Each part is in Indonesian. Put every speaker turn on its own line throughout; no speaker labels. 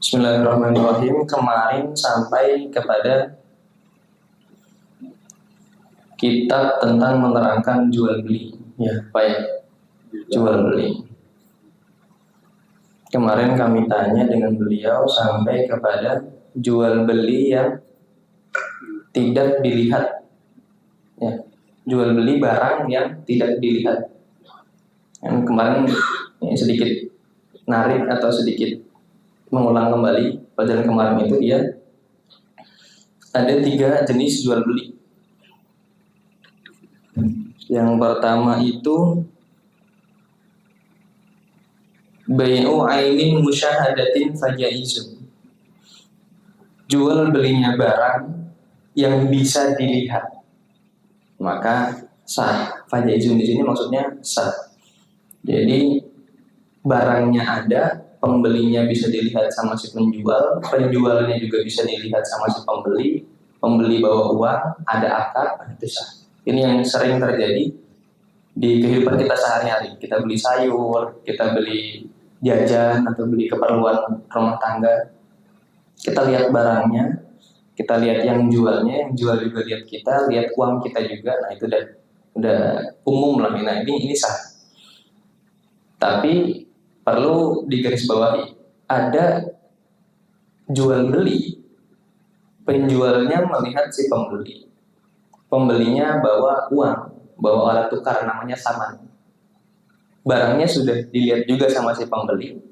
Bismillahirrahmanirrahim. Kemarin sampai kepada kitab tentang menerangkan jual beli, ya, baik, jual beli. Kemarin kami tanya dengan beliau sampai kepada jual beli yang tidak dilihat, ya, jual beli barang yang tidak dilihat. Yang kemarin ini sedikit narik atau sedikit mengulang kembali pelajaran kemarin itu, ya, ada 3 jenis jual beli. Yang pertama itu bai'u ainin musyahadatin fajaizun. Jual belinya barang yang bisa dilihat, maka sah. Fajaizun di sini maksudnya sah. Jadi barangnya ada, pembelinya bisa dilihat sama si penjual, penjualnya juga bisa dilihat sama si pembeli, pembeli bawa uang, ada akad, itu sah. Ini yang sering terjadi di kehidupan kita sehari-hari. Kita beli sayur, kita beli jajan, atau beli keperluan rumah tangga. Kita lihat barangnya, kita lihat yang jualnya, yang jual juga lihat kita, lihat uang kita juga. Nah, itu udah umum lah. Nah, ini sah. Tapi perlu digarisbawahi, ada jual beli, penjualnya melihat si pembeli, pembelinya bawa uang, bawa alat tukar namanya saman. Barangnya sudah dilihat juga sama si pembeli,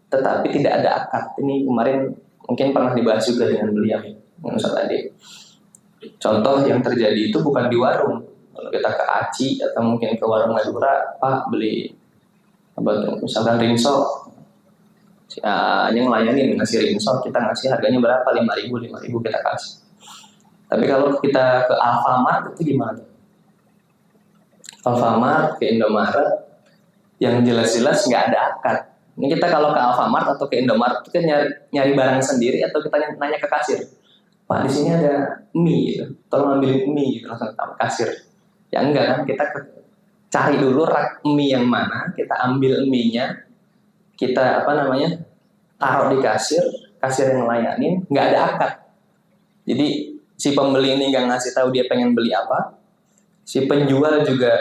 tetapi tidak ada akad. Ini kemarin mungkin pernah dibahas juga dengan beliau, yang Ustaz tadi. Contoh yang terjadi itu bukan di warung. Kalau kita ke Aci atau mungkin ke warung Madura, Pak beli misalkan rinso, yang ngelayanin ngasih rinso, kita ngasih harganya berapa? 5.000 kita kasih. Tapi kalau kita ke Alfamart itu gimana? Alfamart, ke Indomaret, yang jelas-jelas nggak ada akad. Ini kita kalau ke Alfamart atau ke Indomaret itu kan nyari barang sendiri, atau kita nanya ke kasir, Pak di sini ada mie, gitu, tolong ambil mie, gitu, langsung ke kasir. Ya enggak kan, kita cari dulu rak mie yang mana, kita ambil mie-nya, kita taruh di kasir yang ngelayanin, nggak ada akad. Jadi si pembeli ini nggak ngasih tahu dia pengen beli apa, si penjual juga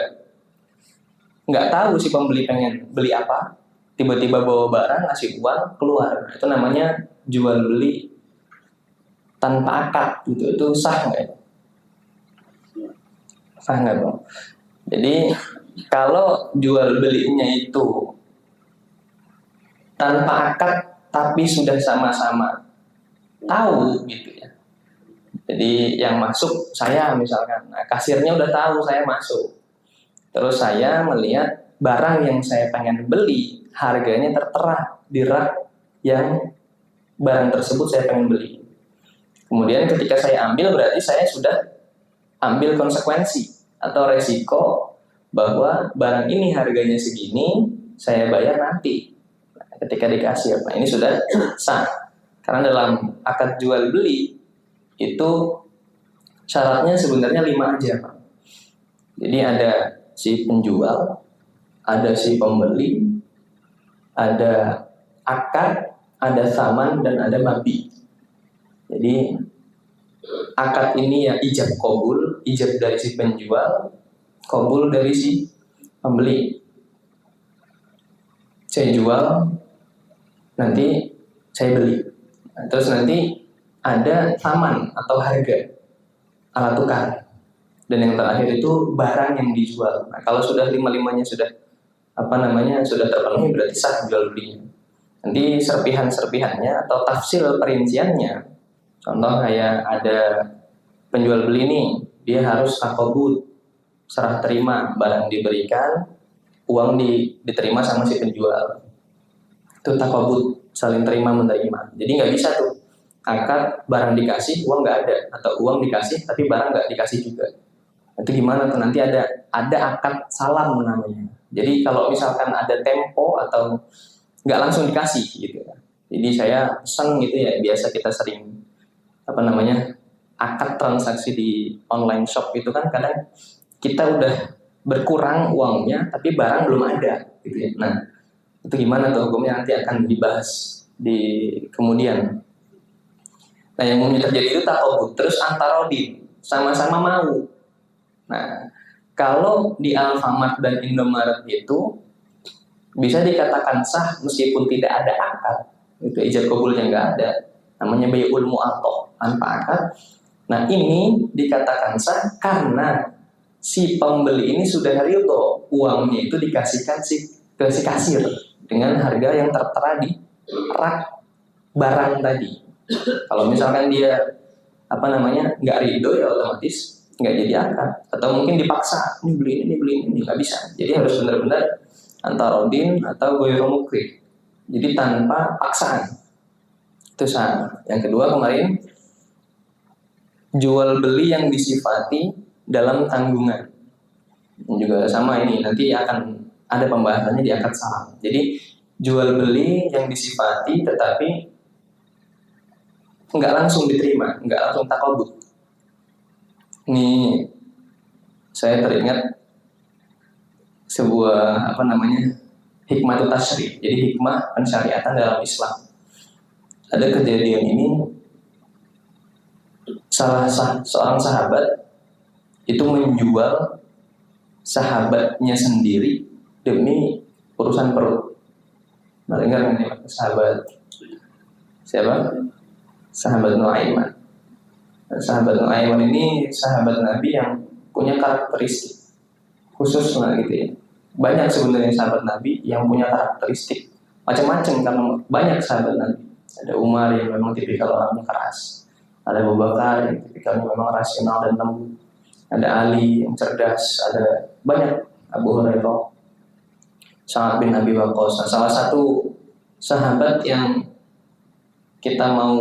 nggak tahu si pembeli pengen beli apa, tiba-tiba bawa barang, ngasih uang, keluar. Itu namanya jual beli tanpa akad, gitu. Itu sah nggak? Sah nggak, Bang? Jadi kalau jual belinya itu tanpa akad tapi sudah sama-sama tahu, gitu ya. Jadi yang masuk saya misalkan, nah, kasirnya udah tahu saya masuk. Terus saya melihat barang yang saya pengen beli, harganya tertera di rak yang barang tersebut saya pengen beli. Kemudian ketika saya ambil, berarti saya sudah ambil konsekuensi atau resiko bahwa barang ini harganya segini, saya bayar nanti ketika di kasir. Nah, ini sudah sah. Karena dalam akad jual beli itu syaratnya sebenarnya 5 aja, Pak. Jadi ada si penjual, ada si pembeli, ada akad, ada saman, dan ada mabi. Jadi akad ini ya ijab qabul, ijab dari si penjual, qabul dari si pembeli. Saya jual, nanti saya beli. Terus nanti ada saman atau harga, alat tukar. Dan yang terakhir itu barang yang dijual. Nah, kalau sudah 5-5-nya sudah sudah terpenuhi, berarti sah jual belinya. Nanti serpihan-serpihannya atau tafsil perinciannya, contoh kayak ada penjual beli nih, dia harus taqabud, serah terima, barang diberikan, uang diterima sama si penjual. Itu taqabud, saling terima menerima. Jadi nggak bisa tuh akad barang dikasih, uang nggak ada, atau uang dikasih tapi barang nggak dikasih juga. Itu gimana tuh? Nanti ada akad salam namanya. Jadi kalau misalkan ada tempo atau nggak langsung dikasih gitu ya. Jadi saya pesen gitu ya, biasa kita sering akad transaksi di online shop itu kan kadang kita udah berkurang uangnya tapi barang belum ada gitu ya. Nah, itu gimana tuh hukumnya, nanti akan dibahas di kemudian. Nah, yang umumnya terjadi itu takobut, terus antarodin, sama-sama mau. Nah, kalau di Alfamart dan Indomaret itu bisa dikatakan sah meskipun tidak ada akad. Itu ijab kabulnya nggak ada. Namanya bai'ul mu'athah, tanpa akad. Nah, ini dikatakan sah karena si pembeli ini sudah ridho uangnya itu dikasihkan ke si kasir dengan harga yang tertera di rak barang tadi. Kalau misalkan dia nggak ridho, ya otomatis nggak jadi akad, atau mungkin dipaksa ini beli ini nggak bisa. Jadi harus benar-benar antarodin atau ghairu mukrih, jadi tanpa paksaan. Itu sah. Yang kedua kemarin, jual beli yang disifati dalam tanggungan. Juga sama, ini nanti akan ada pembahasannya di akad salam. Jadi jual beli yang disifati tetapi nggak langsung diterima, nggak langsung takobut. Ini saya teringat sebuah hikmah tasyri'. Jadi hikmah pensyariatan dalam Islam. Ada kejadian ini, seorang sahabat itu menjual sahabatnya sendiri demi urusan perut. Dengar nih, sahabat siapa? Sahabat Nuaiman. Sahabat Nuaiman ini sahabat Nabi yang punya karakteristik khusus gitu ya. Banyak sebenarnya sahabat Nabi yang punya karakteristik macam-macam, karena banyak sahabat Nabi. Ada Umar yang memang tipikal orangnya keras. Ada Abu Bakar yang tipikalnya memang rasional dan lembut. Ada Ali yang cerdas. Ada banyak, Abu Hurairah, Sa'ad bin Abi Waqqas. Salah satu sahabat yang kita mau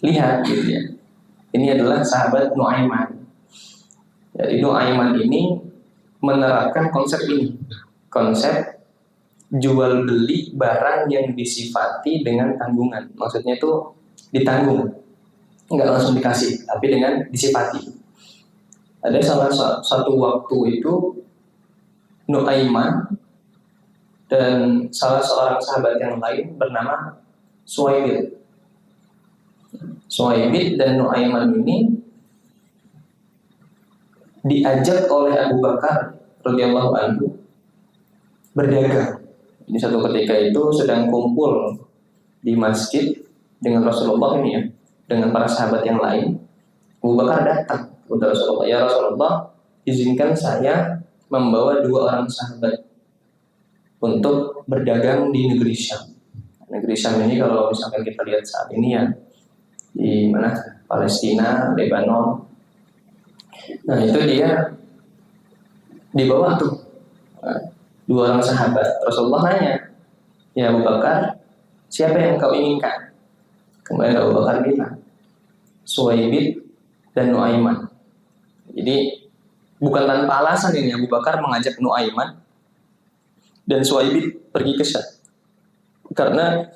lihat gitu ya. Ini adalah sahabat Nuaiman. Jadi Nuaiman ini menerapkan konsep ini, konsep jual beli barang yang disifati dengan tanggungan. Maksudnya itu ditanggung, nggak langsung dikasih, tapi dengan disifati. Ada salah satu waktu itu Nuaiman dan salah seorang sahabat yang lain bernama Suwaibit. Suwaibit dan Nuaiman ini diajak oleh Abu Bakar radhiyallahu anhu berdagang. Ini satu ketika itu sedang kumpul di masjid dengan Rasulullah ini ya, dengan para sahabat yang lain. Abu Bakar datang kepada Rasulullah, ya Rasulullah, izinkan saya membawa 2 orang sahabat untuk berdagang di negeri Syam. Negeri Syam ini kalau misalkan kita lihat saat ini ya, di mana? Palestina, Lebanon. Nah, itu dia dibawa tuh 2 orang sahabat. Rasulullah nanya, ya Abu Bakar, siapa yang kau inginkan? Kemudian Abu Bakar bilang, Suwaibit dan Nuaiman. Jadi bukan tanpa alasan ini Abu Bakar mengajak Nuaiman dan Suwaibit pergi ke Syam, karena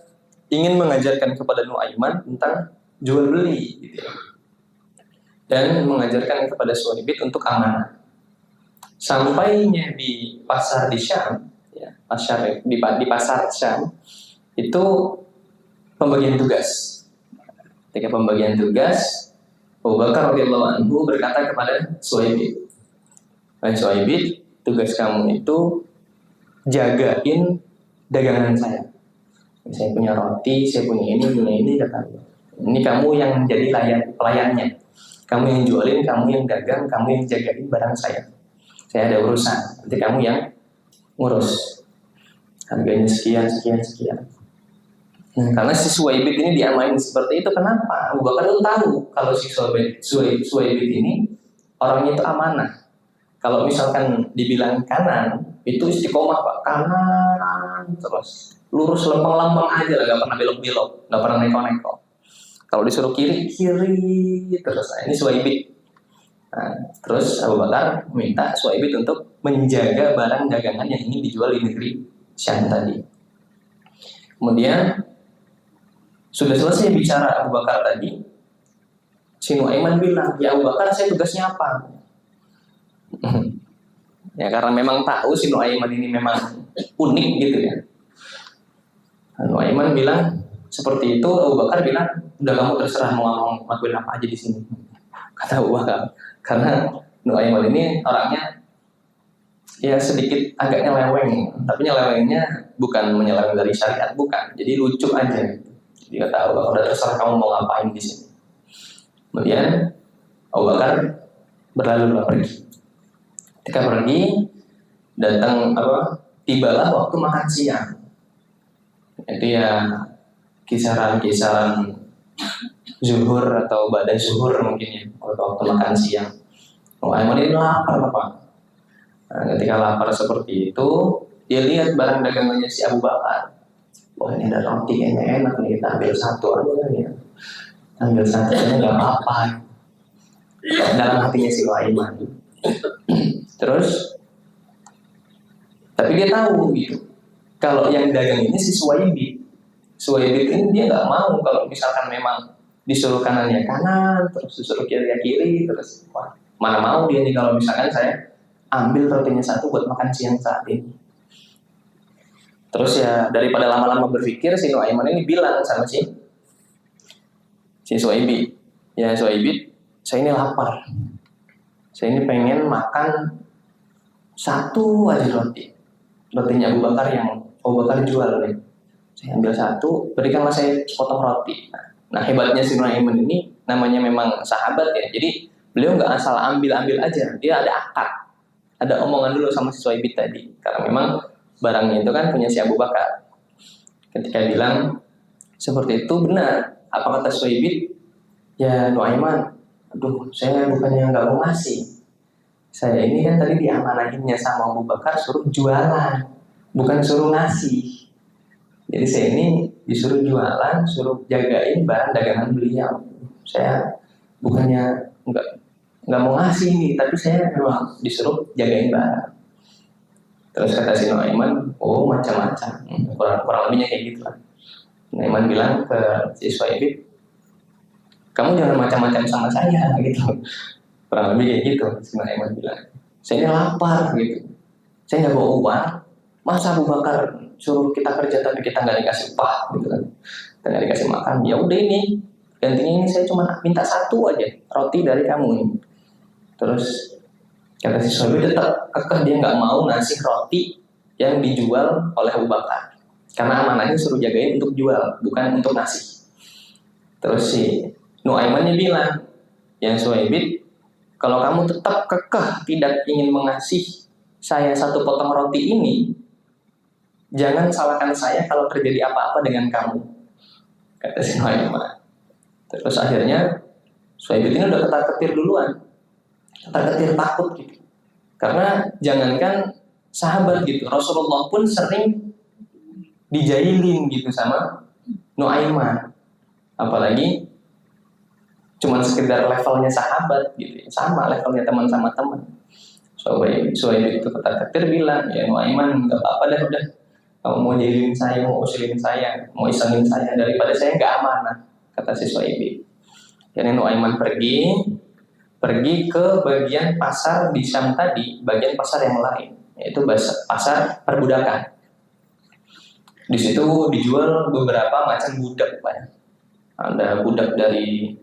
ingin mengajarkan kepada Nuaiman tentang jual beli gitu, dan mengajarkan kepada Suwaibit untuk amanah. Sampainya di pasar di Syam, ya, di pasar Syam itu pembagian tugas. Ketika pembagian tugas, Abu Bakar radhiyallahu anhu berkata kepada Suwaibit, "Wahai Suwaibit, tugas kamu itu jagain dagangan saya. Saya punya roti, saya punya ini kata. Ini kamu yang jadi pelayannya. Kamu yang jualin, kamu yang dagang, kamu yang jagain barang saya. Saya ada urusan, nanti kamu yang ngurus. Harganya sekian. Karena si Suwaibit ini diamain seperti itu. Kenapa? Abu Bakar itu tahu kalau si Suwaibit ini orangnya itu amanah. Kalau misalkan dibilang kanan, itu istiqomah Pak, kanan terus, lurus lempeng-lempeng aja lah, nggak pernah belok-belok, nggak pernah neko-neko. Kalau disuruh kiri terus. Nah, ini Suwaibit. Nah, terus Abu Bakar meminta Suwaibit untuk menjaga barang dagangan yang ingin dijual di negeri Syam tadi. Kemudian sudah selesai bicara Abu Bakar tadi, si Nuaiman bilang, ya Abu Bakar, saya tugasnya apa? Ya karena memang tahu si Nuaiman ini memang unik gitu ya. Nuaiman bilang seperti itu, Abu Bakar bilang, udah kamu terserah mau ngelakuin apa aja di sini. Kata Abu Bakar. Karena Nuaiman ini orangnya ya sedikit agak nyeleweng, tapi nyelewengnya bukan menyeleweng dari syariat, bukan. Jadi lucu aja gitu. Jadi kata Abu Bakar, udah terserah kamu mau ngapain di sini. Kemudian Abu Bakar berlalu pergi. Ketika pergi, tibalah waktu makan siang. Itu ya kisaran zuhur atau badai zuhur mungkin ya, waktu makan siang. Nuaiman ini lapar Pak. Nah, ketika lapar seperti itu, dia lihat barang dagangannya si Abu Bakar. Wah, ini ada roti kayaknya enak nih, kita ambil satu aja ya. Ambil satu aja nggak apa-apa. Dalam hatinya si Nuaiman. Terus, tapi dia tahu gitu. Kalau yang dagang ini si Suwaibit ini dia nggak mau kalau misalkan memang disuruh kanannya kanan, terus disuruh kirinya kiri, terus wah, mana mau dia nih kalau misalkan saya ambil rotinya satu buat makan siang saat ini. Terus ya daripada lama-lama berpikir, si Nuaiman ini bilang sama si Suwaibit, ya Suwaibit, saya ini lapar, saya ini pengen makan satu aja rotinya Abu Bakar yang Abu Bakar jual nih. Saya ambil satu, berikanlah saya potong roti. Nah hebatnya si Nuaiman ini namanya memang sahabat ya. Jadi beliau nggak asal ambil aja, dia ada akad, ada omongan dulu sama si Suwaibit tadi. Karena memang barangnya itu kan punya si Abu Bakar. Ketika bilang seperti itu benar. Apa kata Suwaibit? Ya Nuaiman, aduh saya bukannya nggak mau ngasih. Saya ini kan tadi diamanahinnya sama Abu Bakar suruh jualan, bukan suruh ngasih. Jadi saya ini disuruh jualan, suruh jagain barang dagangan beliau. Saya bukannya nggak mau ngasih nih, tapi saya memang disuruh jagain barang. Terus kata si Nuaiman, oh macam-macam, kurang lebihnya kayak gitu lah. Nuaiman bilang ke si Suwaibit, kamu jangan macam-macam sama saya gitu. Kurang lebih kayak gitu. Si Nuaiman bilang, saya ini lapar gitu, saya nggak bawa uang. Masa Abu Bakar suruh kita kerja tapi kita nggak dikasih upah gitu kan, kita nggak dikasih makan. Ya udah ini gantinya ini saya cuma minta satu aja roti dari kamu ini. Terus kata si Suhaib tetap kekeh, dia nggak mau ngasih roti yang dijual oleh Abu Bakar karena amanahnya suruh jagain untuk jual, bukan untuk ngasih. Terus si Nuaimannya bilang, yang Suhaibit, kalau kamu tetap kekeh tidak ingin mengasih saya satu potong roti ini, jangan salahkan saya kalau terjadi apa-apa dengan kamu, kata si Nuaiman. Terus akhirnya Suhaibit ini udah ketar-ketir duluan, ketar-ketir takut gitu. Karena jangankan sahabat gitu, Rasulullah pun sering dijailin gitu sama Nuaiman. Apalagi cuman sekedar levelnya sahabat gitu, sama levelnya teman sama teman. Suhaibit itu ketar-ketir bilang, ya Nuaiman nggak apa-apa dah udah. Kamu mau jailin saya, mau usilin saya, mau isengin saya, daripada saya nggak amanah, kata si Suhaibit. Jadi Nuaiman pergi ke bagian pasar di Syam tadi, bagian pasar yang lain, yaitu pasar perbudakan. Di situ dijual beberapa macam budak, Pak. Ada budak dari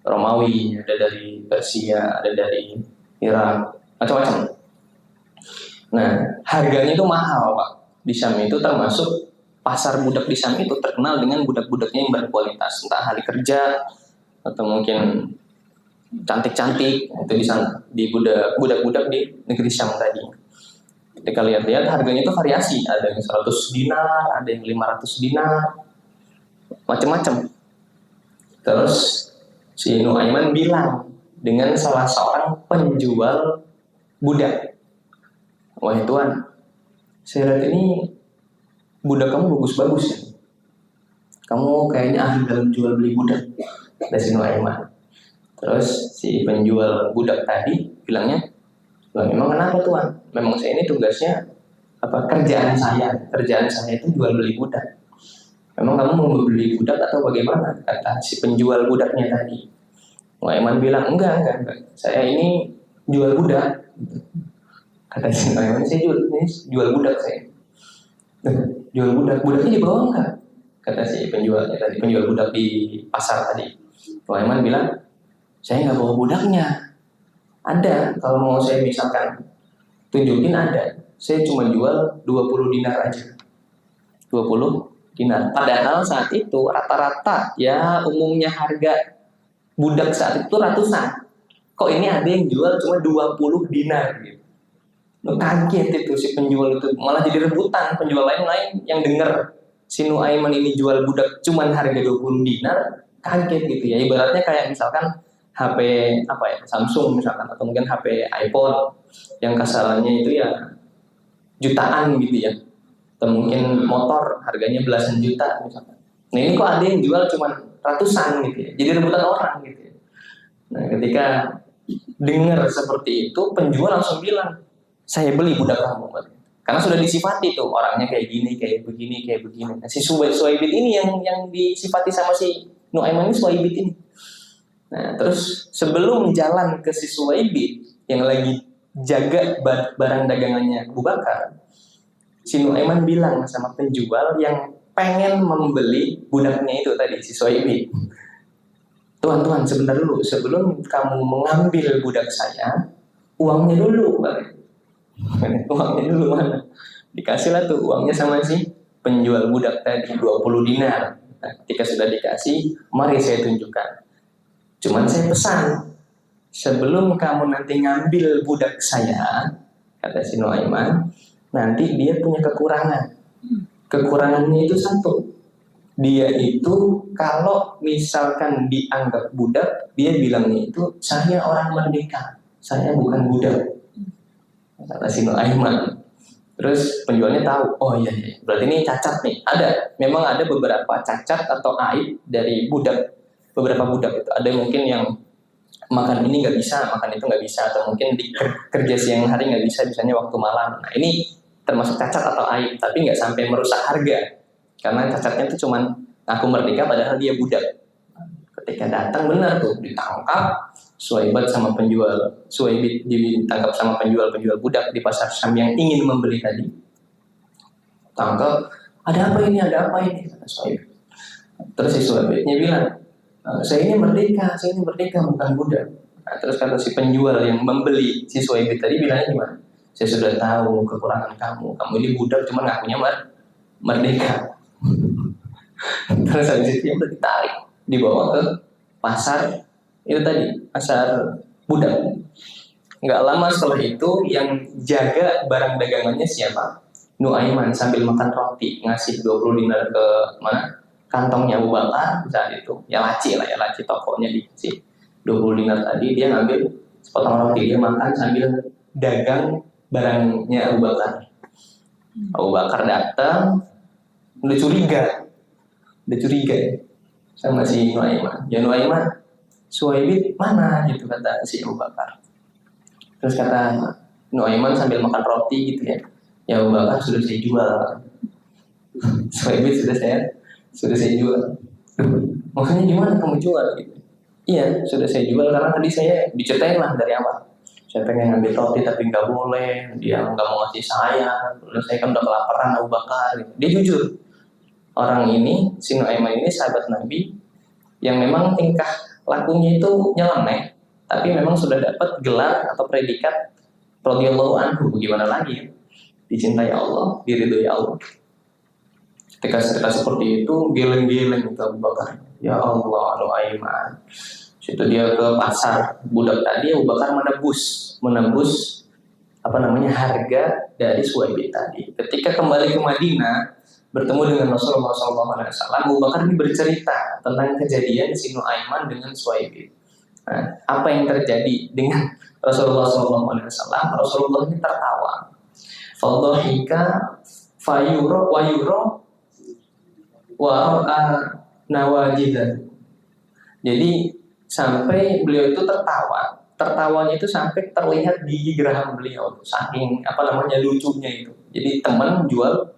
Romawi, ada dari Persia, ada dari Irak, macam-macam. Nah, harganya itu mahal, Pak. Di Syam itu termasuk pasar budak di Syam itu terkenal dengan budak-budaknya yang berkualitas, entah ahli kerja atau mungkin cantik-cantik, itu di sana, di budak-budak di negeri Syam tadi. Ketika lihat-lihat harganya itu variasi, ada yang 100 dinar, ada yang 500 dinar, macam-macam. Terus si Nuaiman bilang dengan salah seorang penjual budak, wahai tuan, saya lihat ini budak kamu bagus-bagus ya. Kamu kayaknya ahli dalam jual beli budak, dari si Nuaiman. Terus si penjual budak tadi bilangnya, memang kenapa tuan? Memang saya ini tugasnya kerjaan saya itu jual beli budak. Memang kamu mau beli budak atau bagaimana? Kata si penjual budaknya tadi. Nuaiman bilang enggak. Saya ini jual budak. Kata si Aiman, saya jual budak saya. Jual budaknya dibawa enggak? Kata si penjualnya tadi, penjual budak di pasar tadi. Aiman bilang, saya nggak bawa budaknya. Ada, kalau mau saya misalkan tunjukin ada. Saya cuma jual 20 dinar aja. 20 dinar. Padahal saat itu rata-rata ya umumnya harga budak saat itu ratusan. Kok ini ada yang jual cuma 20 dinar gitu. Kaget itu si penjual itu, malah jadi rebutan penjual lain-lain yang dengar si Nuaiman ini jual budak cuma harga 20 dinar, kaget gitu ya. Ibaratnya kayak misalkan HP apa ya, Samsung misalkan, atau mungkin HP iPhone yang kasarannya itu ya jutaan gitu ya. Atau mungkin motor harganya belasan juta misalkan. Nah ini kok ada yang jual cuma ratusan gitu ya. Jadi rebutan orang gitu ya. Nah ketika dengar seperti itu, penjual langsung bilang, saya beli budak kamu. Karena sudah disifati tuh orangnya kayak gini, kayak begini, kayak begini. Nah, si Suwaibit ini yang disifati sama si Nuaiman ini Suwaibit ini. Nah, terus sebelum jalan ke si Suwaibit yang lagi jaga barang dagangannya Abu Bakar, si Nuaiman bilang sama penjual yang pengen membeli budaknya itu tadi, si Suwaibit. Tuan, sebentar dulu, sebelum kamu mengambil budak saya, uangnya dulu, Pak. Uangnya dulu mana? Dikasihlah tuh uangnya sama si penjual budak tadi 20 dinar. Nah, ketika sudah dikasih, mari saya tunjukkan. Cuman saya pesan, sebelum kamu nanti ngambil budak saya, kata si Nuaiman, nanti dia punya kekurangan. Kekurangannya itu satu. Dia itu kalau misalkan dianggap budak, dia bilangnya itu saya orang merdeka, saya bukan budak. Kata si Nuaiman. Terus penjualnya tahu, oh iya, berarti ini cacat nih. Memang ada beberapa cacat atau aib dari beberapa budak itu. Ada mungkin yang makan ini nggak bisa, makan itu nggak bisa, atau mungkin di kerja siang hari nggak bisa, misalnya waktu malam. Nah ini termasuk cacat atau aib, tapi nggak sampai merusak harga. Karena cacatnya itu cuman aku merdeka padahal dia budak. Ketika datang benar tuh ditangkap Suwaibit ditangkap sama penjual budak di pasar Syam yang ingin membeli tadi. Tangkap, ada apa ini kata Suwaibit. Terus si Suwaibitnya bilang, saya ini merdeka bukan budak. Nah, terus kata si penjual yang membeli si Suwaibit tadi bilangnya gimana? Saya sudah tahu kekurangan kamu ini budak cuma ngakunya merdeka. Terus habis itu udah ditarik, dibawa ke pasar itu tadi, pasar budak. Nggak lama setelah itu yang jaga barang dagangannya siapa? Nuaiman sambil makan roti ngasih 20 dinar ke mana? Kantongnya Abu Bakar saat itu. Ya laci tokonya dikasih 20 dinar tadi, dia ngambil sepotong roti, dia makan sambil dagang barangnya Abu Bakar. Abu Bakar datang, udah curiga sama si Nuaiman. Ya Nuaiman, Suwaibit mana gitu kata si Abu Bakar. Terus kata Nuaiman sambil makan roti gitu ya. Ya Abu Bakar sudah saya jual. Suwaibit sudah saya jual. Maksudnya gimana kamu jual gitu? Iya sudah saya jual karena tadi saya diceritain lah dari awal. Saya pengen ngambil roti tapi nggak boleh. Dia nggak mau ngasih saya. Terus saya kan udah kelaparan Abu Bakar. Gitu. Dia jujur. Orang ini, si Nuaiman ini sahabat Nabi yang memang tingkah lakunya itu nyeleneh, tapi memang sudah dapat gelar atau predikat radhiyallahu anhu. Gimana lagi? Dicintai Allah, diridhoi Allah. Ketika seperti itu, geleng-geleng itu Abu Bakar. Ya Allah, Nuaiman. Situ dia ke pasar budak tadi, Abu Bakar menembus harga dari Suwaibit tadi. Ketika kembali ke Madinah, bertemu dengan Rasulullah SAW, Abu Bakar ini bercerita tentang kejadian si Nuaiman dengan Suwaibit. Nah, apa yang terjadi dengan Rasulullah SAW? Rasulullah ini tertawa. Fadhahika fayuro wa nawajidan. Jadi sampai beliau itu tertawa. Tertawanya itu sampai terlihat gigi geraham beliau, saking lucunya itu. Jadi teman jual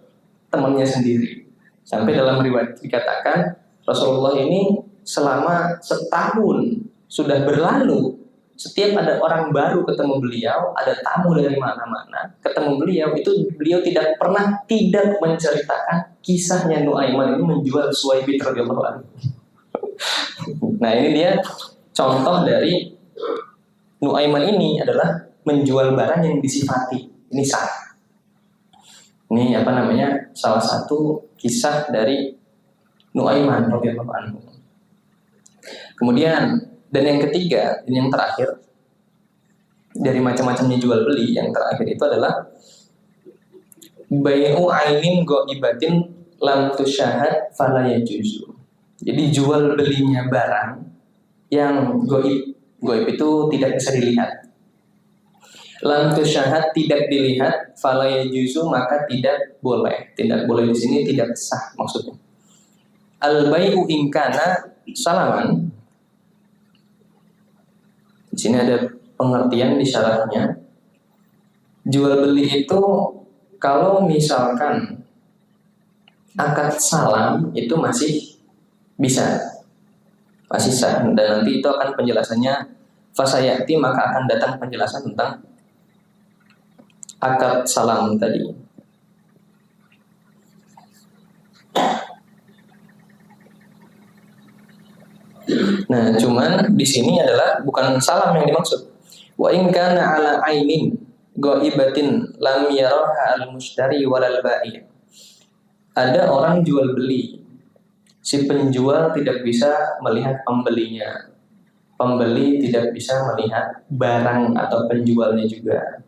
temannya sendiri. Sampai dalam riwayat dikatakan Rasulullah ini selama setahun sudah berlalu setiap ada orang baru ketemu beliau, ada tamu dari mana-mana, ketemu beliau, itu beliau tidak pernah tidak menceritakan kisahnya Nuaiman ini menjual Suwaibit radhiyallahu anhu. Nah, ini dia contoh dari Nuaiman ini adalah menjual barang yang disifati. Ini sah. Ini salah satu kisah dari Nuaiman radhiyallahu anhu. Kemudian, dan yang ketiga, dan yang terakhir dari macam-macamnya jual beli, yang terakhir itu adalah bai'u ainin ghaibatin lam tusyahad fala yajuzu. Jadi jual belinya barang yang gaib. Gaib itu tidak bisa dilihat. Lam tusyahad, tidak dilihat, fala yajuzu, maka tidak boleh. Tidak boleh di sini tidak sah maksudnya. Al bai'u in kana salaman. Di sini ada pengertian di syarahnya. Jual beli itu kalau misalkan akad salam itu masih bisa, masih sah. Dan nanti itu akan penjelasannya fasayati, maka akan datang penjelasan tentang akad salam tadi. Nah, cuman di sini adalah bukan salam yang dimaksud. Wa in kana ala ainin ghaibatin lam yaraha al-mushtari walal bai'. Ada orang jual beli, si penjual tidak bisa melihat pembelinya, pembeli tidak bisa melihat barang atau penjualnya juga.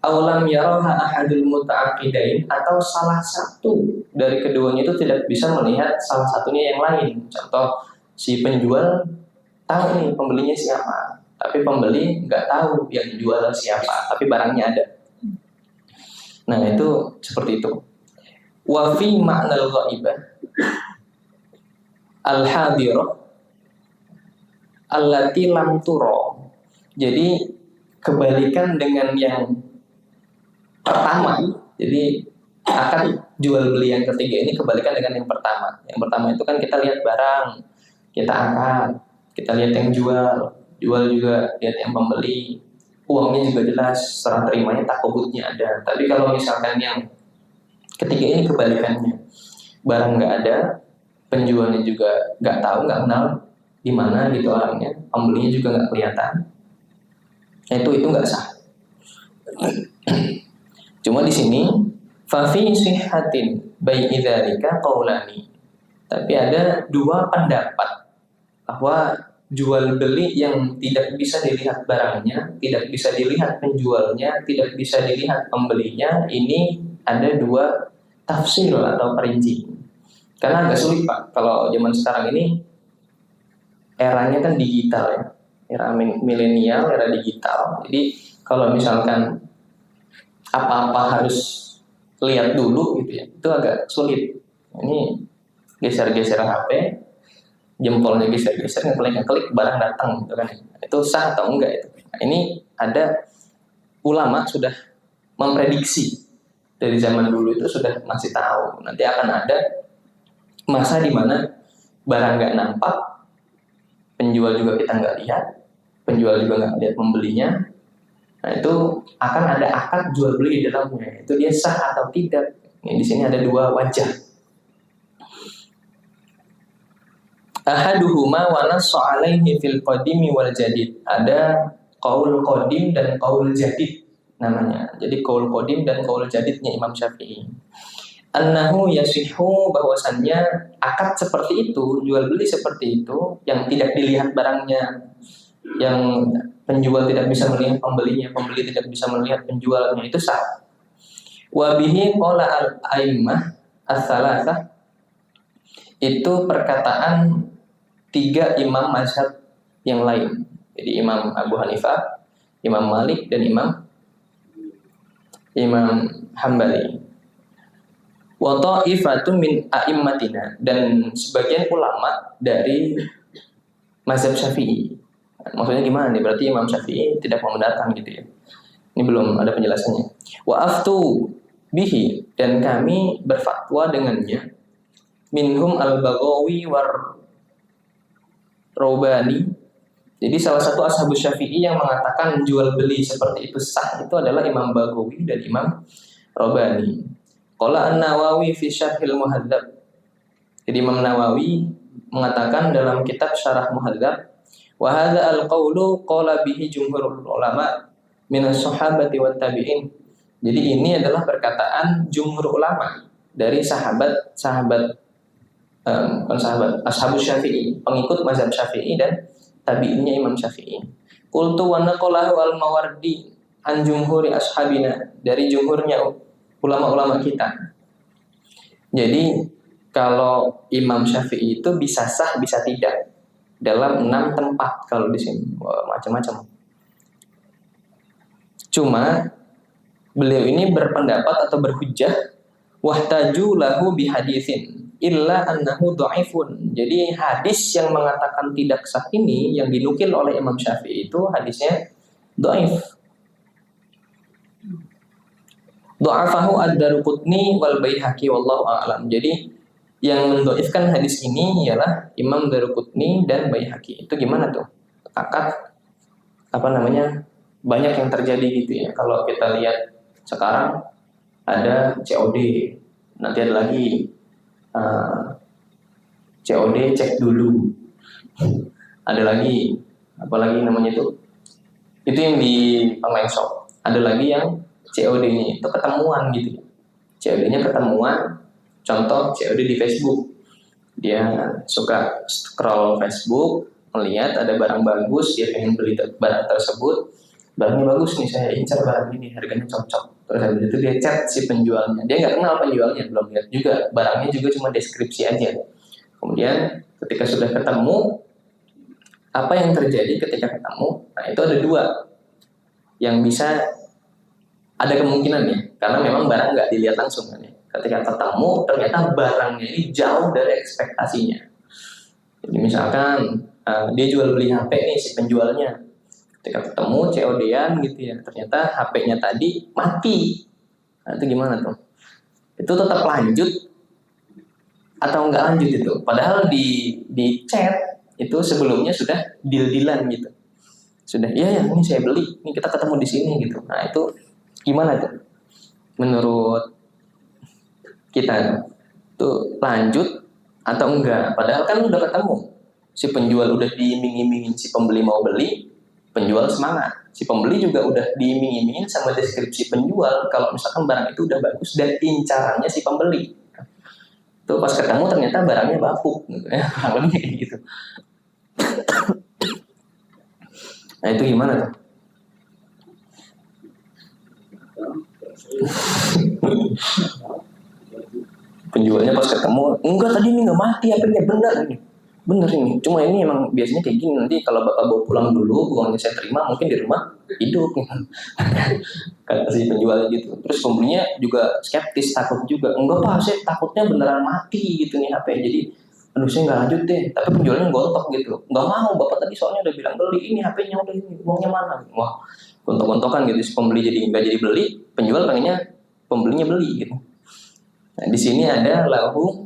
Aulam yaraha ahadul muta'aqidain, atau salah satu dari keduanya itu tidak bisa melihat salah satunya yang lain. Contoh, si penjual tahu nih pembelinya siapa, tapi pembeli nggak tahu yang jual siapa, tapi barangnya ada. Nah, itu seperti itu. Wa fi ma'nal ghaibah al-hadirah allati lam turo. Jadi kebalikan dengan yang pertama. Jadi akad jual beli yang ketiga ini kebalikan dengan yang pertama. Yang pertama itu kan kita lihat barang, kita akad, kita lihat yang jual juga lihat yang pembeli, uangnya juga jelas, serah terimanya takobutnya ada. Tapi kalau misalkan yang ketiga ini kebalikannya, barang nggak ada, penjualnya juga nggak tahu, nggak kenal di mana gitu orangnya, pembelinya juga nggak kelihatan, itu nggak sah. Cuma di sini fafi sihhatin bai'i dzalika qaulani. Tapi ada dua pendapat bahwa jual beli yang tidak bisa dilihat barangnya, tidak bisa dilihat penjualnya, tidak bisa dilihat pembelinya, ini ada dua tafsir atau perinci. Karena agak sulit Pak, kalau zaman sekarang ini eranya kan digital ya, era milenial, era digital. Jadi kalau misalkan apa-apa harus lihat dulu gitu ya, itu agak sulit. Ini geser-geser HP, jempolnya geser-geser, ngeklik barang datang gitu kan. Itu sah atau enggak itu. Nah, ini ada ulama sudah memprediksi dari zaman dulu, itu sudah masih tahu nanti akan ada masa di mana barang nggak nampak, penjual juga kita nggak lihat, penjual juga nggak lihat pembelinya. Nah, itu akan ada akad jual beli di dalamnya. Itu dia sah atau tidak. Ini di sini ada dua wajah. Ahaduhuma wa nassa alaihi fil qadimi wal jadid. Ada qaul qadim dan qaul jadid namanya. Jadi qaul qadim dan qaul jadidnya Imam Syafi'i. Annahu yasihhu, bahwasannya akad seperti itu, jual beli seperti itu, yang tidak dilihat barangnya, yang penjual tidak bisa melihat pembelinya, pembeli tidak bisa melihat penjualnya, itu sah. Wa bihi qala al-a'immah ats-tsalatsah, itu perkataan tiga imam mazhab yang lain. Jadi Imam Abu Hanifah, Imam Malik, dan Imam Hambali. Wa ta'ifatun min a'immatina, dan sebagian ulama dari mazhab Syafi'i. Maksudnya gimana nih? Berarti Imam Syafi'i tidak membenarkan gitu ya. Ini belum ada penjelasannya. Wa aftu bihi, dan kami berfatwa dengannya. Minhum al-Baghawi war Raubani, Jadi salah satu ashabus Syafi'i yang mengatakan jual beli seperti itu sah itu adalah Imam Baghawi dan Imam Robani. Qala An-Nawawi fi Syarhil Muhadzab. Jadi Imam Nawawi mengatakan dalam kitab Syarah Muhadzab, wa hadza al-qaulu qala bihi jumhurul ulama min as-sahabati wat tabi'in. Jadi ini adalah perkataan jumhur ulama dari sahabat ashabus Syafi'i, pengikut mazhab Syafi'i dan tabi'innya Imam Syafi'i. Qultu wa naqalahu al-Mawardi an jumhuri ashabina, dari jumhurnya ulama-ulama kita. Jadi kalau Imam Syafi'i itu bisa sah bisa tidak dalam 6 tempat kalau di sini. Wah, macam-macam. Cuma beliau ini berpendapat atau berhujjah wahtaju lahu bihaditsin illa annahu dhaifun. Jadi hadis yang mengatakan tidak sah ini yang dinukil oleh Imam Syafi'i itu hadisnya dhaif. Dha'afahu ad-Daruqutni wal Baihaqi wallahu a'lam. Jadi yang mendhaifkan hadis ini ialah Imam Daruqutni dan Baihaqi. Itu gimana tuh? Banyak yang terjadi gitu ya. Kalau kita lihat sekarang ada COD, nanti ada lagi COD cek dulu, ada lagi apalagi namanya itu yang di online shop, ada lagi yang COD-nya itu ketemuan gitu, COD-nya ketemuan. Contoh COD di Facebook, dia suka scroll Facebook, melihat ada barang bagus, dia pengen beli barang tersebut, barangnya bagus nih, saya incar barang ini, harganya cocok. Terus habis itu dia chat si penjualnya, dia nggak kenal penjualnya, belum lihat juga, barangnya juga cuma deskripsi aja. Kemudian ketika sudah ketemu, apa yang terjadi ketika ketemu? Nah itu ada 2 yang bisa ada kemungkinannya, karena memang barang nggak dilihat langsung kan ya. Ketika ketemu, ternyata barangnya ini jauh dari ekspektasinya. Jadi misalkan dia jual beli HP nih si penjualnya, ketika ketemu COD-an gitu ya, ternyata HP-nya tadi mati. Nah, itu gimana tuh? Itu tetap lanjut atau enggak lanjut itu? Padahal di chat itu sebelumnya sudah deal-dealan gitu. Sudah, iya ya, ini saya beli, ini kita ketemu di sini gitu. Nah, itu gimana tuh? Menurut kita tuh lanjut atau enggak? Padahal kan udah ketemu. Si penjual udah diiming-imingin si pembeli mau beli, penjual semangat. Si pembeli juga udah diiming-imingin sama deskripsi penjual kalau misalkan barang itu udah bagus dan incarannya si pembeli. Tuh pas ketemu ternyata barangnya bapuk gitu ya. Lebih kayak gitu. Nah, itu gimana tuh? Penjualnya pas ketemu, enggak tadi ini nggak mati, HP-nya bener ini, cuma ini emang biasanya kayak gini, nanti kalau bapak bawa pulang dulu, uangnya saya terima, mungkin di rumah hidup kata si penjualnya gitu. Terus pembelinya juga skeptis, takut juga, enggak pak, saya takutnya beneran mati gitu nih HP, jadi aduh saya nggak lanjut deh. Tapi penjualnya gontok gitu, nggak mau, bapak tadi soalnya udah bilang beli, ini HP-nya udah, ini uangnya mana? Wah, gontok-gontokan gitu, si pembeli jadi nggak jadi beli, penjual pengennya pembelinya beli gitu. Nah, di sini ada lahu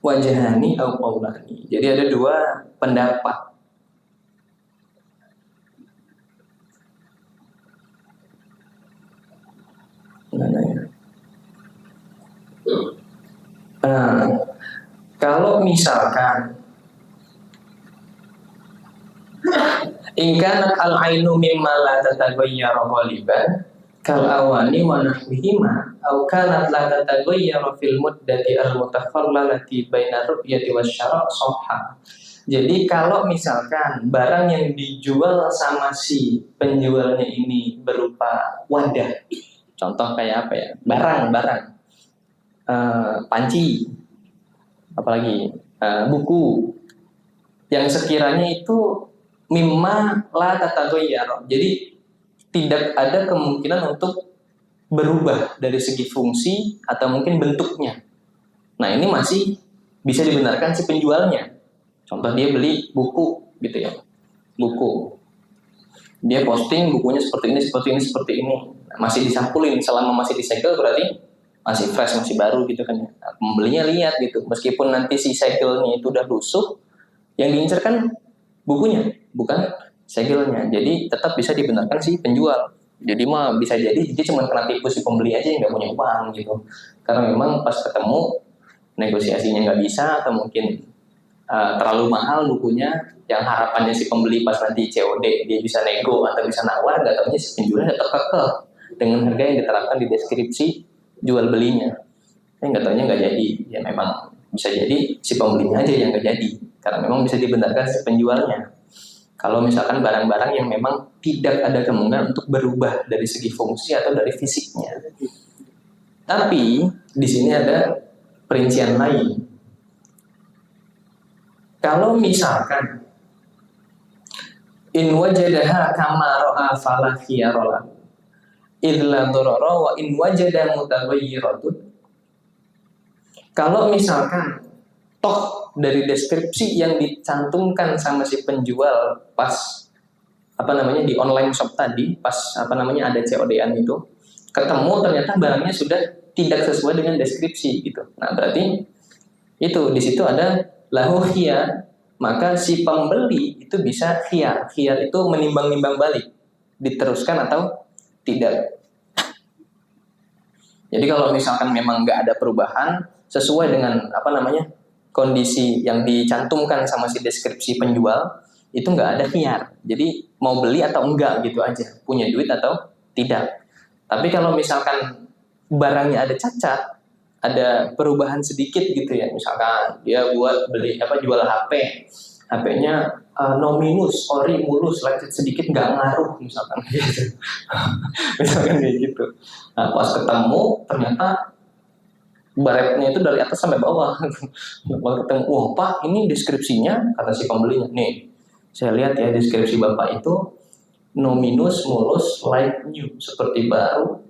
wajhani au qaulani. Jadi ada 2 pendapat. Nah, kalau misalkan ingkanat al-ainu mimma la tataghayyara ghaliban kal awani wa nahwihima aw kanat la tataghayyara fil muddati al-mutafallalati baina ru'yati wasyara' sahha. Jadi kalau misalkan barang yang dijual sama si penjualnya ini berupa wadah, contoh kayak apa ya, barang panci, apalagi buku yang sekiranya itu mimma la tataghayyara, jadi tidak ada kemungkinan untuk berubah dari segi fungsi atau mungkin bentuknya. Nah ini masih bisa dibenarkan si penjualnya. Contoh dia beli buku gitu ya, buku. Dia posting bukunya seperti ini. Masih disampulin, selama masih disegel berarti masih fresh, masih baru gitu kan. Nah, pembelinya lihat gitu, meskipun nanti si segelnya itu udah busuk, yang diincar kan bukunya, bukan segelnya. Jadi tetap bisa dibenarkan si penjual. Jadi mah bisa jadi dia cuma kena tipu si pembeli aja yang nggak punya uang gitu. Karena memang pas ketemu negosiasinya nggak bisa, atau mungkin terlalu mahal bukunya, yang harapannya si pembeli pas nanti COD dia bisa nego atau bisa nawar, nggak tahunya si penjualnya tetap kekeh dengan harga yang diterapkan di deskripsi jual belinya. Nggak tahunya nggak jadi. Ya memang bisa jadi si pembelinya aja yang nggak jadi, karena memang bisa dibenarkan si penjualnya. Kalau misalkan barang-barang yang memang tidak ada kemungkinan untuk berubah dari segi fungsi atau dari fisiknya. Tapi di sini ada perincian lain. Kalau misalkan in wajadaha kama ra'a fala khiyara idla darara wa in wajada mutaghayyiratun. Kalau misalkan toh dari deskripsi yang dicantumkan sama si penjual pas di online shop tadi, pas ada COD-an itu, ketemu ternyata barangnya sudah tidak sesuai dengan deskripsi gitu. Nah, berarti itu di situ ada lahu khiyar, maka si pembeli itu bisa khiyar. Khiyar itu menimbang-nimbang balik, diteruskan atau tidak. Jadi kalau misalkan memang nggak ada perubahan sesuai dengan kondisi yang dicantumkan sama si deskripsi penjual, itu nggak ada khiyar. Jadi mau beli atau enggak gitu aja, punya duit atau tidak. Tapi kalau misalkan barangnya ada cacat, ada perubahan sedikit gitu ya, misalkan dia buat beli jual HP, HP-nya no minus, ori mulus, lecet sedikit nggak ngaruh misalkan gitu. Misalkan kayak gitu. Nah, pas ketemu ternyata baretnya itu dari atas sampai bawah. Pas ketemu, wah Pak, ini deskripsinya, kata si pembelinya, nih saya lihat ya deskripsi Bapak itu no minus, mulus, like new, seperti baru,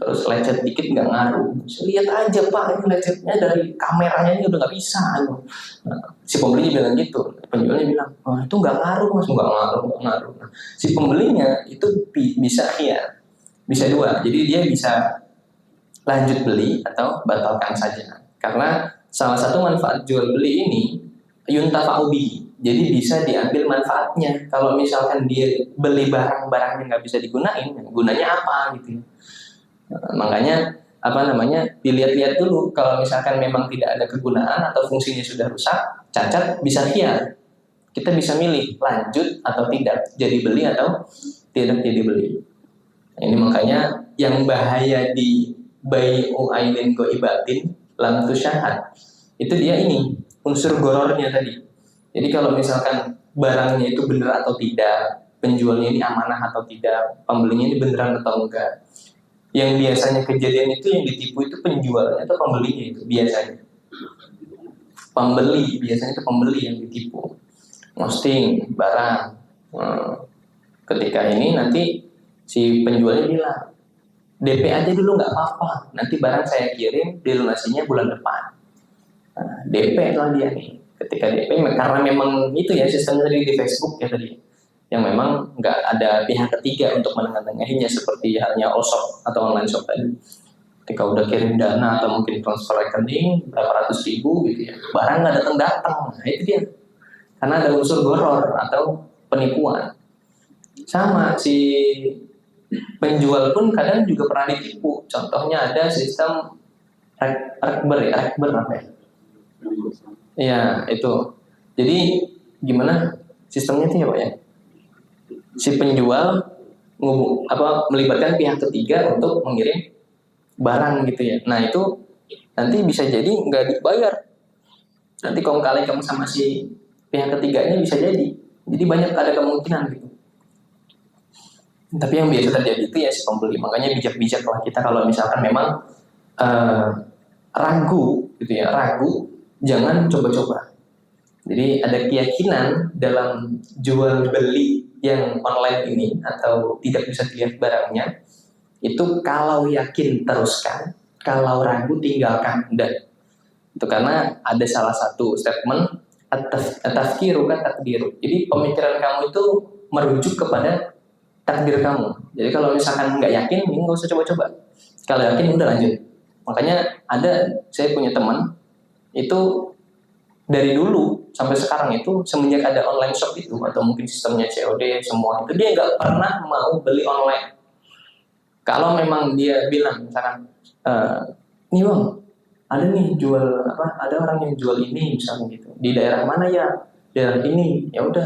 terus lecet dikit nggak ngaruh. Saya lihat aja Pak, ini lecetnya dari kameranya ini udah nggak bisa. Nah, si pembeli bilang gitu, penjualnya bilang, oh itu nggak ngaruh Mas, nggak ngaruh. Nah, si pembelinya itu bisa ya, bisa dua. Jadi dia bisa lanjut beli atau batalkan saja. Karena salah satu manfaat jual beli ini yuntafa'u bihi. Jadi bisa diambil manfaatnya. Kalau misalkan dia beli barang-barang yang nggak bisa digunain, gunanya apa gitu. Makanya dilihat-lihat dulu. Kalau misalkan memang tidak ada kegunaan atau fungsinya sudah rusak, cacat, bisa khiyar. Kita bisa milih lanjut atau tidak, jadi beli atau tidak jadi beli. Ini makanya yang bahaya di bai'u ainin goibatin lam tusyahad, itu dia ini unsur gorornya tadi. Jadi kalau misalkan barangnya itu benar atau tidak, penjualnya ini amanah atau tidak, pembelinya ini beneran atau enggak, yang biasanya kejadian itu yang ditipu itu penjualnya atau pembelinya, itu biasanya pembeli yang ditipu, posting barang. Ketika ini nanti si penjualnya bilang DP aja dulu nggak apa-apa, nanti barang saya kirim dilunasinya bulan depan. Nah, DP lah dia nih. Ketika DP, karena memang itu ya sistemnya tadi di Facebook ya tadi, yang memang nggak ada pihak ketiga untuk menengahinya seperti halnya all-shop atau online shop tadi. Ketika udah kirim dana atau mungkin transfer rekening berapa ratus ribu gitu ya, barang nggak datang. Nah itu dia, karena ada unsur goror atau penipuan. Sama si penjual pun kadang juga pernah ditipu. Contohnya ada sistem rekber apa ya? Ya itu. Jadi gimana sistemnya itu ya Pak ya? Si penjual melibatkan pihak ketiga untuk mengirim barang gitu ya. Nah itu nanti bisa jadi nggak dibayar. Nanti kong kali kamu sama si pihak ketiganya bisa jadi. Jadi banyak ada kemungkinan gitu. Tapi yang biasa terjadi itu ya si pembeli. Makanya bijak-bijak lah kita kalau misalkan memang ragu gitu ya, jangan coba-coba. Jadi ada keyakinan dalam jual beli yang online ini atau tidak bisa dilihat barangnya, itu kalau yakin teruskan, kalau ragu tinggalkan. Dan itu karena ada salah satu statement at-tafkiru ka takdiru. Jadi pemikiran kamu itu merujuk kepada takdir kamu. Jadi kalau misalkan nggak yakin, nggak usah coba-coba. Kalau yakin udah lanjut. Makanya saya punya teman itu dari dulu sampai sekarang itu semenjak ada online shop itu atau mungkin sistemnya COD semua itu dia nggak pernah mau beli online. Kalau memang dia bilang misalkan nih bang ada nih jual apa ada orang yang jual ini misalnya gitu di daerah mana ya daerah ini ya udah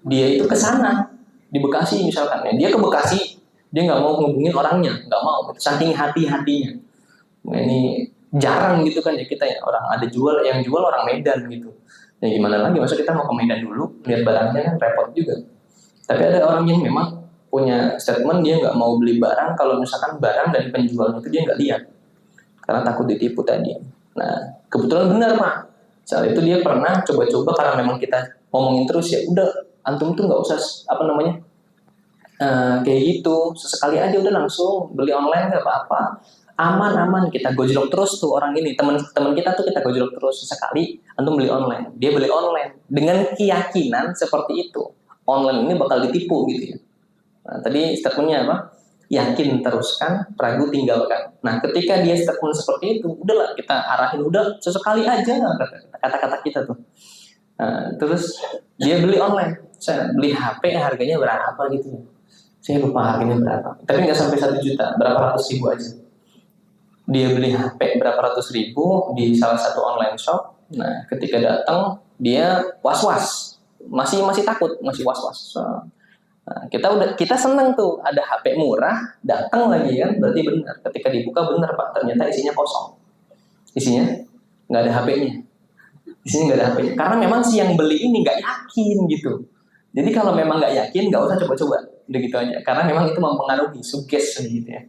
dia itu ke sana di Bekasi misalkan ya dia ke Bekasi dia nggak mau ngubungin orangnya nggak mau saking hati-hatinya. Nah, ini jarang gitu kan ya kita ya orang ada jual yang jual orang Medan gitu. Ya gimana lagi masa kita mau ke Medan dulu lihat barangnya kan repot juga. Tapi ada orang yang memang punya statement dia nggak mau beli barang kalau misalkan barang dari penjualnya itu dia nggak lihat karena takut ditipu tadi. Nah kebetulan benar Pak. Saat itu dia pernah coba-coba karena memang kita ngomongin terus ya udah antum tuh nggak usah apa namanya kayak gitu sesekali aja udah langsung beli online nggak apa-apa aman-aman kita gojlok terus tuh orang ini teman-teman kita tuh kita gojlok terus sesekali antum beli online dia beli online dengan keyakinan seperti itu online ini bakal ditipu gitu ya. Nah, tadi statementnya apa yakin teruskan ragu tinggalkan. Nah ketika dia statement seperti itu udahlah kita arahin udah sesekali aja kata-kata kita tuh. Nah, terus dia beli online saya beli HP harganya berapa gitu ya saya lupa harganya berapa tapi nggak sampai 1 juta berapa ratus ribu aja dia beli HP berapa ratus ribu di salah satu online shop. Nah ketika datang dia was-was masih takut masih was-was. Nah, kita seneng tuh ada HP murah datang lagi kan berarti benar ketika dibuka benar Pak ternyata isinya kosong isinya nggak ada HP-nya isinya nggak ada HP-nya karena memang si yang beli ini nggak yakin gitu. Jadi kalau memang nggak yakin nggak usah coba-coba udah gitu aja karena memang itu mempengaruhi suges gitu ya.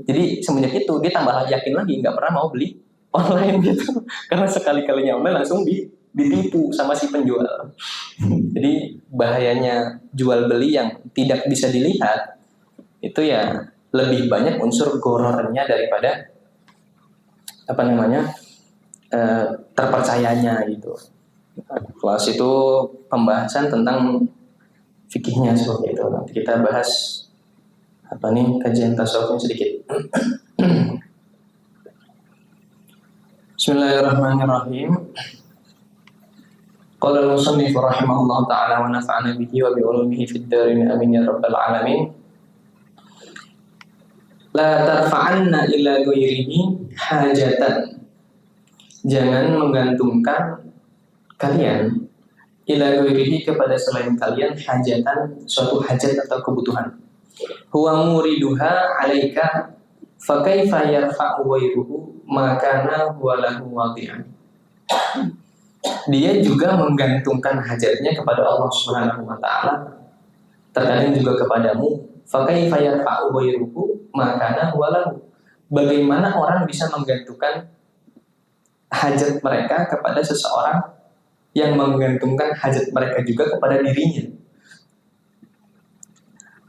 Jadi semenjak itu dia tambah yakin lagi nggak pernah mau beli online gitu karena sekali-kalinya online langsung ditipu sama si penjual. Jadi bahayanya jual beli yang tidak bisa dilihat itu ya lebih banyak unsur gorornya daripada apa namanya terpercayanya gitu. Kelas itu pembahasan tentang fikihnya seperti itu. Nanti kita bahas apa nih kajian tasawufnya sedikit. Bismillahirrahmanirrahim. Qala al-musannif rahimahullah ta'ala wa nafa'ana bihi wa bi ulumihi fid darin amin ya rabbal alamin. La tarfa'anna ila ghairihi hajatan. Jangan menggantungkan kalian ila ghairihi kepada selain kalian hajatan suatu hajat atau kebutuhan. Huwa muriduha 'alaika fa kaifa yarfa'u ghairuhu makana huwa lahu wadi'an. Dia juga menggantungkan hajatnya kepada Allah Subhanahu wa taala. Terkadang juga kepadamu. Fa kaifa yarfa'u ghairuhu makana huwa lahu. Bagaimana orang bisa menggantungkan hajat mereka kepada seseorang yang menggantungkan hajat mereka juga kepada dirinya.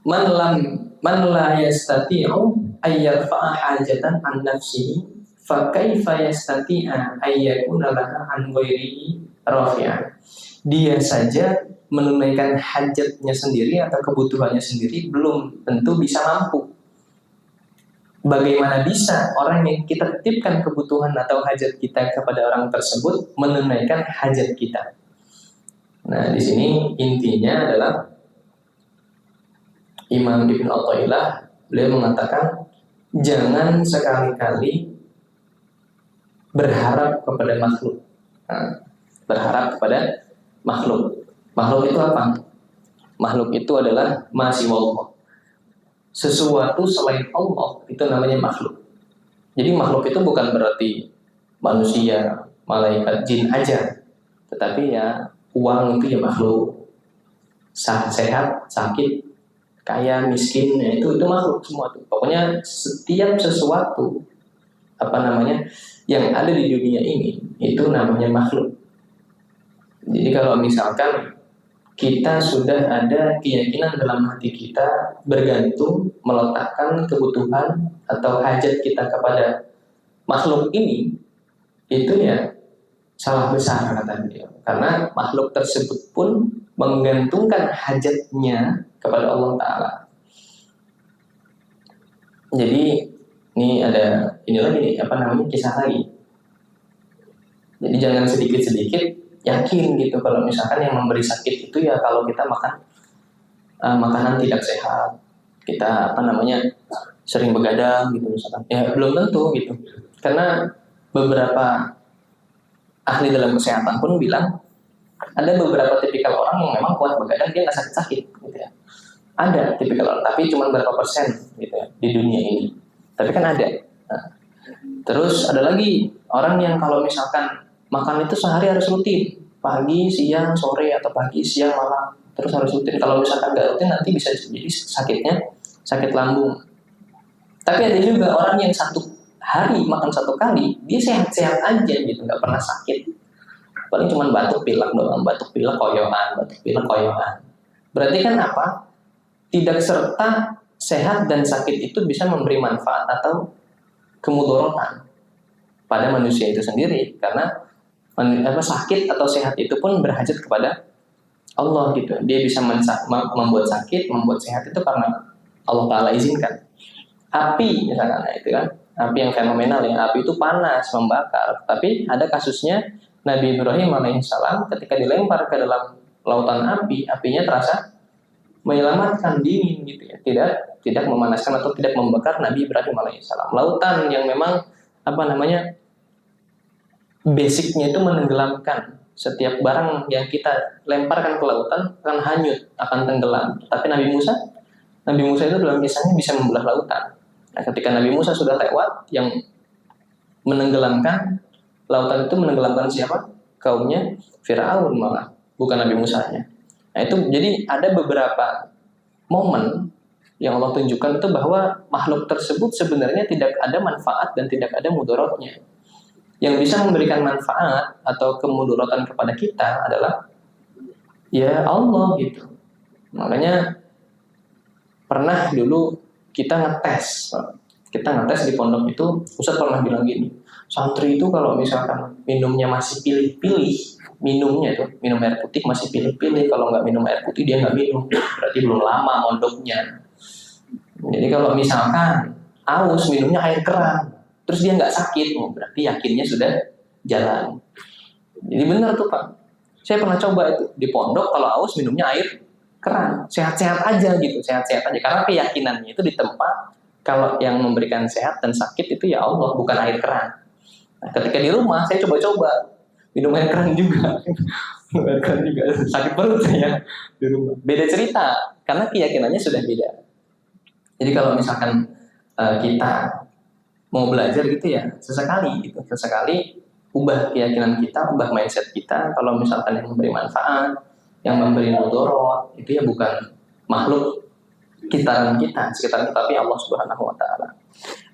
Man la yastati'u ay yarfa'a hajatan an nafsihi fa kaifa yastati'a ay yakuna laha an ghairihi rafi'an. Dia saja menunaikan hajatnya sendiri atau kebutuhannya sendiri belum tentu bisa mampu. Bagaimana bisa orang yang kita titipkan kebutuhan atau hajat kita kepada orang tersebut menunaikan hajat kita? Nah, di sini intinya adalah Imam Ibn Athaillah beliau mengatakan jangan sekali-kali berharap kepada makhluk. Nah, berharap kepada makhluk. Makhluk itu apa? Makhluk itu adalah ma siwallah. Sesuatu selain Allah itu namanya makhluk. Jadi makhluk itu bukan berarti manusia, malaikat, jin aja. Tetapi ya uang itu ya makhluk. Sehat, sakit, kaya, miskin, ya itu makhluk semua tuh. Pokoknya setiap sesuatu apa namanya yang ada di dunia ini itu namanya makhluk. Jadi kalau misalkan kita sudah ada keyakinan dalam hati kita bergantung meletakkan kebutuhan atau hajat kita kepada makhluk ini, itu ya salah besar kata beliau. Karena makhluk tersebut pun menggantungkan hajatnya kepada Allah Ta'ala. Jadi ini ada ini lagi nih, apa namanya, kisah lagi. Jadi jangan sedikit-sedikit yakin gitu kalau misalkan yang memberi sakit itu ya kalau kita makan makanan tidak sehat, kita sering begadang gitu misalkan. Ya belum tentu gitu. Karena beberapa ahli dalam kesehatan pun bilang ada beberapa tipikal orang yang memang kuat begadang dia nggak sakit-sakit gitu ya. Ada tipikal orang, tapi cuma berapa persen gitu ya di dunia ini. Tapi kan ada. Nah, terus ada lagi orang yang kalau misalkan makan itu sehari harus rutin, pagi, siang, sore atau pagi, siang, malam, terus harus rutin. Kalau misalkan nggak rutin nanti bisa jadi sakitnya sakit lambung. Tapi ada juga orang yang satu hari makan satu kali, dia sehat-sehat aja gitu, nggak pernah sakit. Paling cuma batuk pilek doang, batuk pilek koyokan. Berarti kan apa? Tidak serta sehat dan sakit itu bisa memberi manfaat atau kemudorotan pada manusia itu sendiri, karena sakit atau sehat itu pun berhajat kepada Allah gitu. Dia bisa membuat sakit, membuat sehat itu karena Allah Ta'ala izinkan. Api misalkan itu kan, api yang fenomenal ya, api itu panas, membakar. Tapi ada kasusnya Nabi Ibrahim alaihissalam ketika dilempar ke dalam lautan api, apinya terasa menyelamatkan, dingin gitu ya, tidak memanaskan atau tidak membakar Nabi Ibrahim alaihissalam. Lautan yang memang basicnya itu menenggelamkan, setiap barang yang kita lemparkan ke lautan akan hanyut, akan tenggelam. Tapi Nabi Musa itu dalam kisahnya bisa membelah lautan. Nah, ketika Nabi Musa sudah lewat, yang menenggelamkan lautan itu menenggelamkan siapa? Kaumnya Firaun malah, bukan Nabi Musanya. Nah itu jadi ada beberapa momen yang Allah tunjukkan itu bahwa makhluk tersebut sebenarnya tidak ada manfaat dan tidak ada mudaratnya. Yang bisa memberikan manfaat atau kemudorotan kepada kita adalah ya Allah gitu. Makanya pernah dulu kita ngetes di pondok itu, Ustaz pernah bilang gini, santri itu kalau misalkan minumnya masih pilih-pilih, minum air putih masih pilih-pilih, kalau nggak minum air putih dia nggak minum, berarti belum lama mondoknya. Jadi kalau misalkan aus minumnya air keran, terus dia nggak sakit, berarti yakinnya sudah jalan. Jadi benar tuh Pak, saya pernah coba itu di pondok, kalau aus minumnya air keran, sehat-sehat aja gitu, sehat-sehat aja, karena keyakinannya itu di tempat kalau yang memberikan sehat dan sakit itu ya Allah, bukan air keran. Nah, ketika di rumah saya coba-coba minum air keran juga, sakit perut saya di rumah. Beda cerita, karena keyakinannya sudah beda. Jadi kalau misalkan kita mau belajar gitu ya, sesekali ubah keyakinan kita, ubah mindset kita. Kalau misalkan yang memberi manfaat, yang memberi mudarat, itu ya bukan makhluk sekitar kita, tapi Allah Subhanahu Wa Taala.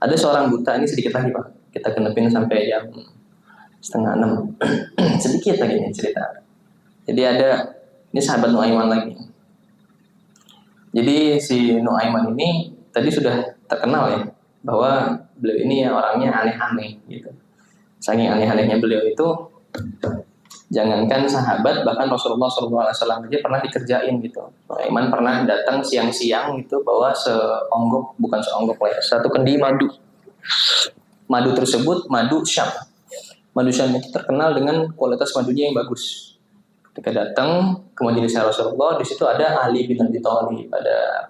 Ada seorang buta, ini sedikit lagi Pak, kita genepin sampai jam 5:30. Sedikit lagi nih cerita. Jadi ini sahabat Nuaiman lagi. Jadi si Nuaiman ini tadi sudah terkenal ya, bahwa beliau ini orangnya aneh-aneh gitu. Saking aneh-anehnya beliau itu, jangankan sahabat, bahkan Rasulullah SAW aja pernah dikerjain gitu. Nuaiman pernah datang siang-siang gitu, bawa satu kendi madu. Madu tersebut madu Syam. Madu Syam itu terkenal dengan kualitas madunya yang bagus. Ketika datang ke majelis Rasulullah, di situ ada Ali bin Abi Thalib, ada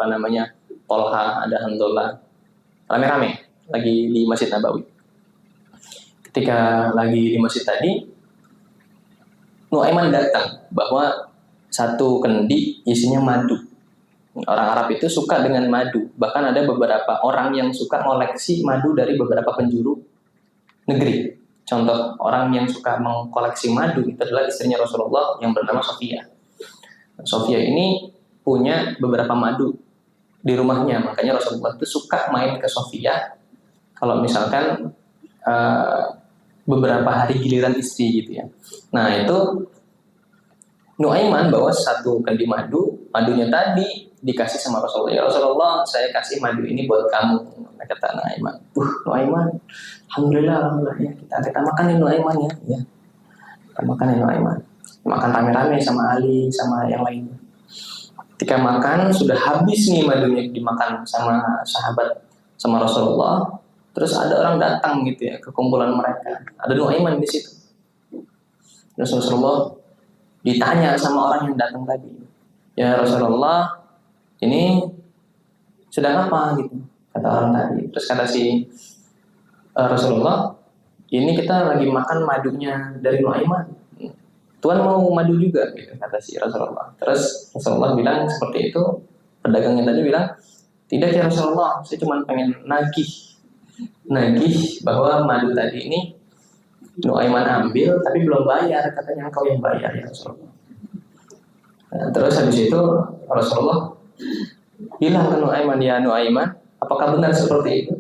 Tolha, ada Hamdullah, rame-rame lagi di Masjid Nabawi. Ketika lagi di masjid tadi, Nuaiman datang bahwa satu kendi isinya madu. Orang Arab itu suka dengan madu. Bahkan ada beberapa orang yang suka ngoleksi madu dari beberapa penjuru negeri. Contoh orang yang suka mengkoleksi madu itu adalah istrinya Rasulullah yang bernama Sofia. Sofia ini punya beberapa madu di rumahnya, makanya Rasulullah itu suka main ke Sofia kalau misalkan beberapa hari giliran istri gitu ya. Nah itu Nuaiman bawa satu kendi madu, madunya tadi dikasih sama Rasulullah. Ya Rasulullah, saya kasih madu ini buat kamu. Kata Nuaiman. Nuaiman, alhamdulillah ya, kita makanin Nuaiman ya. Kita makanin Nuaiman. Makan rame-rame sama Ali, sama yang lain. Ketika makan sudah habis nih madunya dimakan sama sahabat, sama Rasulullah. Terus ada orang datang gitu ya ke kumpulan mereka. Ada Nuaiman di situ. Terus Rasulullah ditanya sama orang yang datang tadi, ya Rasulullah, ini sedang apa gitu, kata orang tadi. Terus kata si Rasulullah, ini kita lagi makan madunya dari Nuaiman. Tuhan mau madu juga, gitu, kata si Rasulullah. Terus Rasulullah bilang seperti itu. Pedagangnya tadi bilang, tidak ya Rasulullah, saya cuma pengen nagih bahwa madu tadi ini Nuaiman ambil, tapi belum bayar. Katanya engkau yang bayar ya Rasulullah. Nah, terus habis itu Rasulullah bilang ke Nuaiman, ya Nuaiman, apakah benar seperti itu?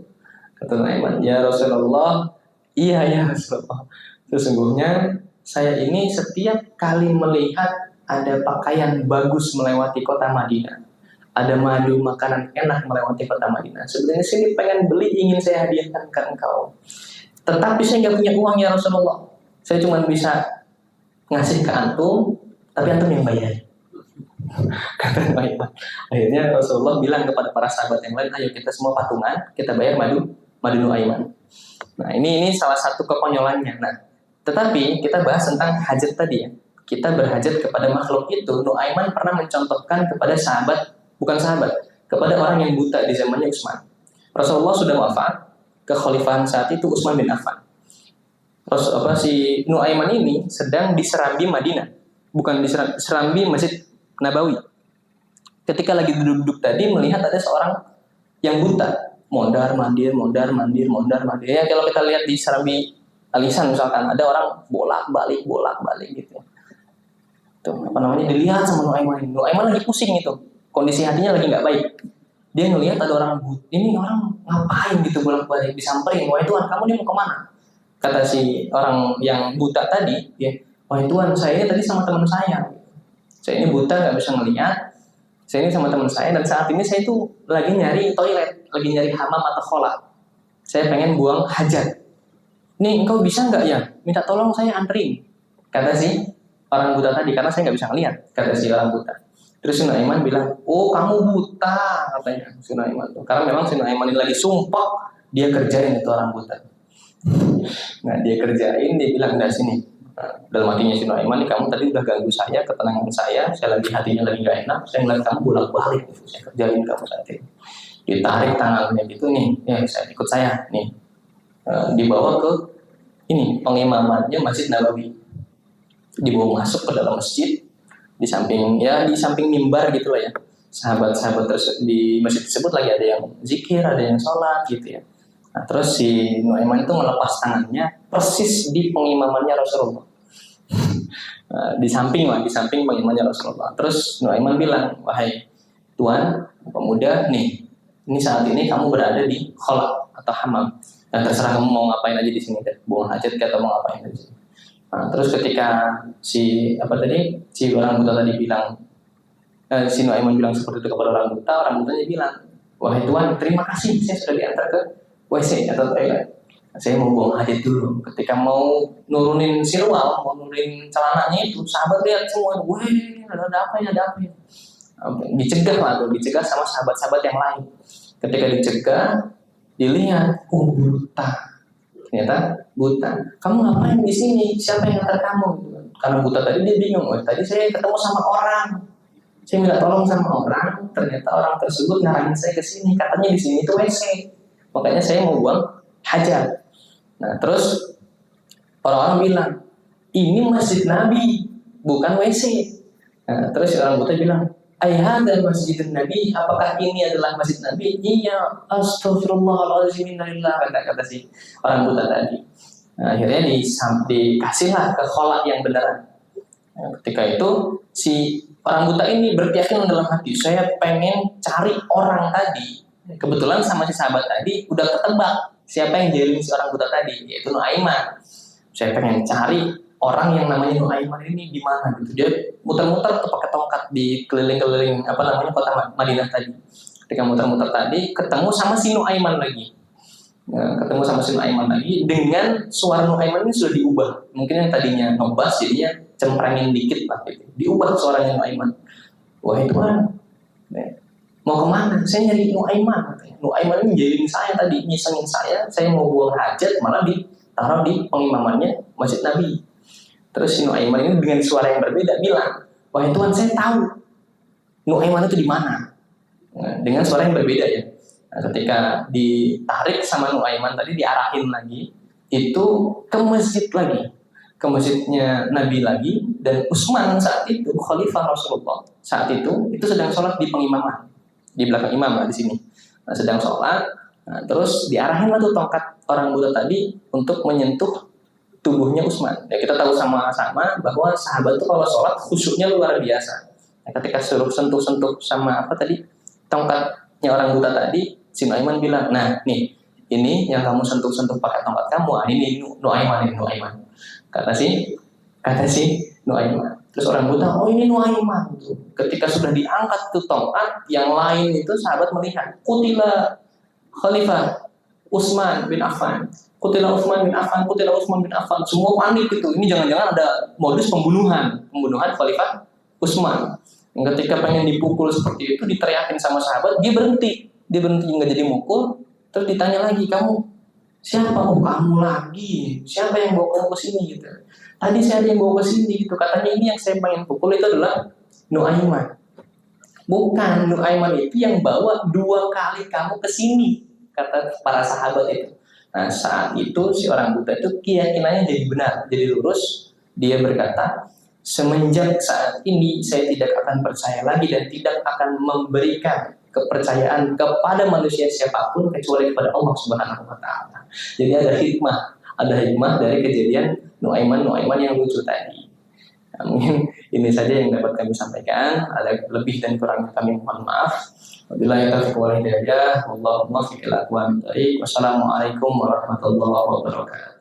Kata Nuaiman, ya Rasulullah, iya ya Rasulullah. Sesungguhnya saya ini setiap kali melihat ada pakaian bagus melewati kota Madinah, ada madu makanan enak melewati kota Madinah, sebenarnya sini pengen beli, ingin saya hadiahkan ke engkau. Tetapi saya nggak punya uang ya Rasulullah. Saya cuma bisa ngasih ke antum, tapi antum yang bayar. Kata Nuaiman. Akhirnya Rasulullah bilang kepada para sahabat yang lain, ayo kita semua patungan, kita bayar madu Nuaiman. Nah ini salah satu kekonyolannya. Nah, tetapi kita bahas tentang hajat tadi ya. Kita berhajat kepada makhluk itu. Nuaiman pernah mencontohkan kepada kepada orang yang buta di zamannya Utsman. Rasulullah sudah wafat, kekhalifahan saat itu Utsman bin Affan. Si Nuaiman ini sedang di Serambi Madinah, bukan di Serambi Masjid Nabawi. Ketika lagi duduk-duduk tadi melihat ada seorang yang buta, mondar mandir. Ya kalau kita lihat di Serambi Alisan misalkan, ada orang bolak-balik gitu. Tuh, dilihat sama Nuaiman. Nuaiman lagi pusing itu. Kondisi hatinya lagi nggak baik. Dia ngelihat ada orang buta. Ini orang ngapain gitu bolak-balik, disamperin. Wahai Tuhan, kamu ini mau kemana? Kata si orang yang buta tadi, ya, wahai Tuhan, saya ini tadi sama teman saya. Saya ini buta, nggak bisa melihat. Saya ini sama teman saya, dan saat ini saya itu lagi nyari toilet, lagi nyari hamam atau khola. Saya pengen buang hajat. Nih, engkau bisa nggak ya? Minta tolong saya anterin. Kata si orang buta tadi, karena saya nggak bisa ngelihat. Kata si orang buta. Terus si Nuaiman bilang, oh kamu buta, katanya si Nuaiman. Karena memang si Nuaiman ini lagi sumpah, dia kerjain itu orang buta. Nah dia kerjain, dia bilang, enggak sini. Nah, dalam hatinya si Nuaiman, kamu tadi udah ganggu saya, ketenangan saya lagi hatinya lagi nggak enak, saya ngeliat kamu bolak-balik, saya kerjain kamu saat ini. Ditarik tangannya gitu nih, ya ikut saya nih. Dibawa ke ini pengimamannya Masjid Nabawi, dibawa masuk ke dalam masjid, di samping mimbar gitu lah ya. Sahabat-sahabat di masjid tersebut lagi ada yang zikir, ada yang sholat gitu ya. Nah, terus si Nuaiman itu melepas tangannya persis di pengimamannya Rasulullah. Di samping pengimamannya Rasulullah. Terus Nuaiman bilang, wahai Tuan, pemuda nih, ini saat ini kamu berada di khola atau hamam. Dan terserah kamu mau ngapain aja di sini deh, buang hajat atau mau ngapain aja. Nah, terus ketika si orang buta tadi bilang, si Nuaiman bilang seperti itu kepada orang butanya bilang, wahai Tuan, terima kasih saya sudah diantar ke WC atau toilet. Saya mau buang hajat dulu. Ketika mau nurunin sirwal, mau nurunin celananya itu, sahabat lihat semua, wah ada apa ya? Dicegah sama sahabat-sahabat yang lain. Ketika dicegah, dilihat, buta. Ternyata buta. Kamu ngapain di sini? Siapa yang ngantar kamu? Karena buta tadi dia bingung. Tadi saya ketemu sama orang. Saya minta tolong sama orang. Ternyata orang tersebut ngarahin saya ke sini. Katanya di sini itu WC. Makanya saya mau buang hajat. Nah, terus orang-orang bilang, ini masjid Nabi, bukan WC. Nah, terus orang buta bilang, ayahanda masjid Nabi, apakah ini adalah masjid Nabi? Iya, astagfirullahaladzim, kata si orang buta tadi. Nah, akhirnya dikasihlah ke kholat yang beneran. Nah, ketika itu si orang buta ini berkeyakinan dalam hati, saya pengen cari orang tadi. Kebetulan sama si sahabat tadi udah ketebak siapa yang jahilin si orang buta tadi, yaitu Nuaiman. Saya pengen cari orang yang namanya Nuaiman ini di mana gitu. Dia muter-muter tuh pakai tongkat di keliling-keliling kota Madinah tadi. Ketika muter-muter tadi ketemu sama si Nuaiman lagi. Nah, dengan suara Nuaiman ini sudah diubah. Mungkin yang tadinya ngebas jadinya cemprengin dikit lah gitu. Diubah suaranya Nuaiman. Wahai Tuhan, mau kemana? Saya nyari Nuaiman. Nuaiman ini jahilin saya tadi, nyisengin saya mau buang hajat, malah ditaruh di pengimamannya Masjid Nabi. Terus si Nuaiman ini dengan suara yang berbeda bilang, wahai Tuhan, saya tahu Nuaiman itu di mana. Nah, dengan suara yang berbeda ya. Nah, ketika ditarik sama Nuaiman tadi, diarahin lagi, itu ke masjid lagi, ke masjidnya Nabi lagi. Dan Utsman saat itu Khalifah Rasulullah saat itu sedang sholat di pengimaman, di belakang imam lah di sini. Nah, sedang sholat, nah, terus diarahin lah tuh tongkat orang buta tadi untuk menyentuh tubuhnya Utsman. Ya, kita tahu sama-sama bahwa sahabat itu kalau sholat khusyuknya luar biasa. Nah, ketika suruh sentuh-sentuh sama apa tadi tongkatnya orang buta tadi, si Nuaiman bilang, nah nih ini yang kamu sentuh-sentuh pakai tongkat kamu, ini Nuaiman, ini Nuaiman. Kata si Nuaiman. Terus orang buta, oh ini Nuaiman tuh. Ketika sudah diangkat tuh tongkat, yang lain itu sahabat melihat, kutila Khalifah Utsman bin Affan, kutila Utsman bin Affan, kutila Utsman bin Affan. Semua panik itu. Ini jangan-jangan ada modus pembunuhan Khalifah Utsman. Yang ketika pengen dipukul seperti itu, diteriakin sama sahabat, dia berhenti nggak jadi mukul. Terus ditanya lagi, kamu siapa? Oh, kamu lagi. Siapa yang bawa kamu ke sini gitu? Tadi saya ada yang bawa ke sini gitu. Katanya ini yang saya pengen pukul itu adalah Nuaiman. Bukan, Nuaiman itu yang bawa 2 kali kamu ke sini, kata para sahabat itu. Nah, saat itu si orang buta itu keyakinannya jadi benar, jadi lurus. Dia berkata, semenjak saat ini saya tidak akan percaya lagi dan tidak akan memberikan kepercayaan kepada manusia siapapun kecuali kepada Allah Subhanahu wa taala. Jadi ada hikmah dari kejadian Nuaiman yang lucu tadi. Nah, mungkin ini saja yang dapat kami sampaikan. Ada lebih dan kurangnya kami mohon maaf. Wabillahi taufiq wal hidayah. Wallahumma fiqil aqwamit thariq. Wassalamualaikum warahmatullahi wabarakatuh.